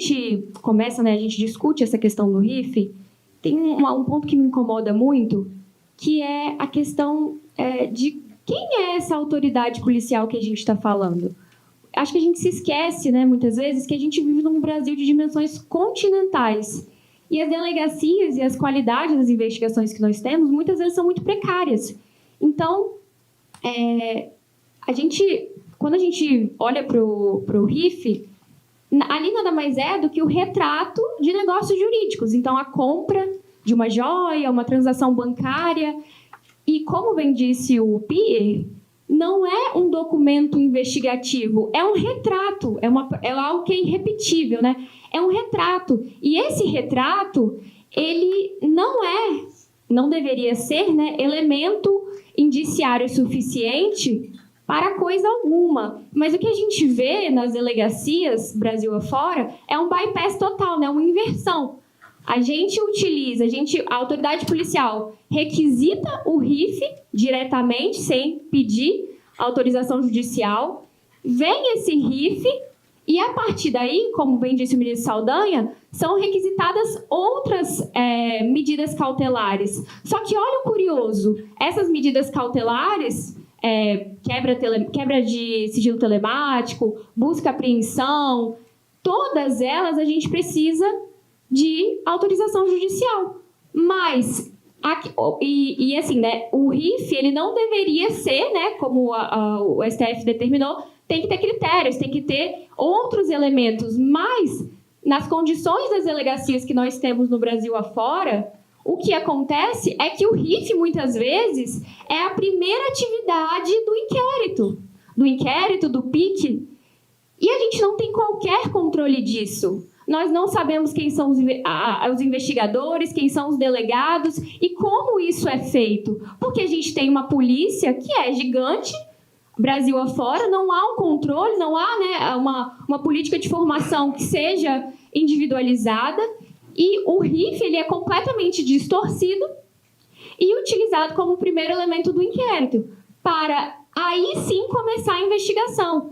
gente começa, né, a gente discute essa questão do RIF, tem um ponto que me incomoda muito, que é a questão de quem é essa autoridade policial que a gente está falando. Acho que a gente se esquece, né, muitas vezes, que a gente vive num Brasil de dimensões continentais. E as delegacias e as qualidades das investigações que nós temos, muitas vezes, são muito precárias. Então, quando a gente olha para o RIF, ali nada mais é do que o retrato de negócios jurídicos. Então, a compra de uma joia, uma transação bancária. E, como bem disse o Pierre, não é um documento investigativo, é um retrato, é algo que é irrepetível, né? É um retrato. E esse retrato, ele não deveria ser, né, elemento indiciário suficiente para coisa alguma. Mas o que a gente vê nas delegacias Brasil afora é um bypass total, né? Uma inversão. A autoridade policial requisita o RIF diretamente, sem pedir autorização judicial, vem esse RIF e, a partir daí, como bem disse o ministro Saldanha, são requisitadas outras medidas cautelares. Só que, olha o curioso, essas medidas cautelares, quebra de sigilo telemático, busca e apreensão, todas elas a gente precisa de autorização judicial. Mas, assim, né, o RIF, ele não deveria ser, né, como o STF determinou, tem que ter critérios, tem que ter outros elementos. Mas, nas condições das delegacias que nós temos no Brasil afora, o que acontece é que o RIF, muitas vezes, é a primeira atividade do inquérito, do PIC, e a gente não tem qualquer controle disso. Nós não sabemos quem são os investigadores, quem ssão os delegados e como isso é feito. Porque a gente tem uma polícia que é gigante, Brasil afora, não há um controle, não há, né, uma política de formação que seja individualizada, e o RIF, ele é completamente distorcido e utilizado como primeiro elemento do inquérito, para aí sim começar a investigação.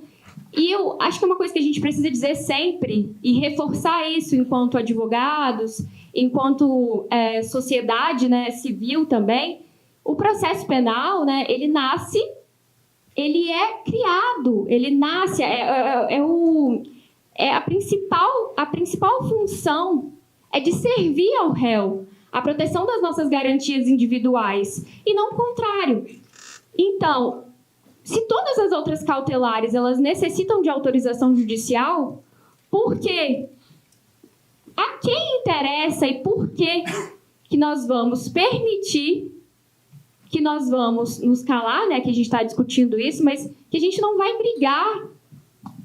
E eu acho que é uma coisa que a gente precisa dizer sempre e reforçar isso enquanto advogados, enquanto sociedade, né, civil também. O processo penal, né, ele é criado, ele nasce, a principal função é de servir ao réu, a proteção das nossas garantias individuais, e não o contrário. Então, se todas as outras cautelares elas necessitam de autorização judicial, por quê? A quem interessa e por que nós vamos permitir, que nós vamos nos calar, né, que a gente está discutindo isso, mas que a gente não vai brigar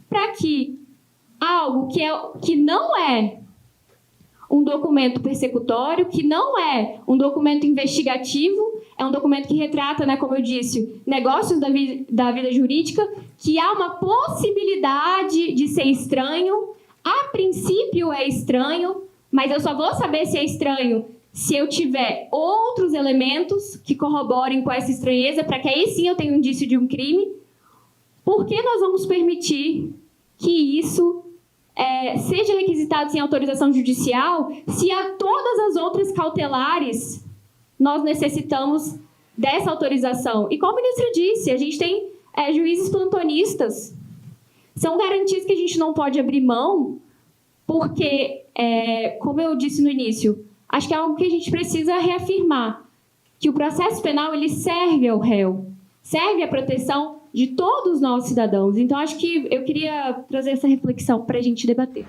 para que algo que não é um documento persecutório, que não é um documento investigativo, é um documento que retrata, né, como eu disse, negócios da vida jurídica, que há uma possibilidade de ser estranho. A princípio é estranho, mas eu só vou saber se é estranho se eu tiver outros elementos que corroborem com essa estranheza, para que aí sim eu tenha um indício de um crime. Por que nós vamos permitir que isso seja requisitado sem autorização judicial, se a todas as outras cautelares nós necessitamos dessa autorização? E como o ministro disse, a gente tem juízes plantonistas. São garantias que a gente não pode abrir mão, porque, como eu disse no início, acho que é algo que a gente precisa reafirmar, que o processo penal ele serve ao réu, serve à proteção de todos nós cidadãos. Então, acho que eu queria trazer essa reflexão para a gente debater.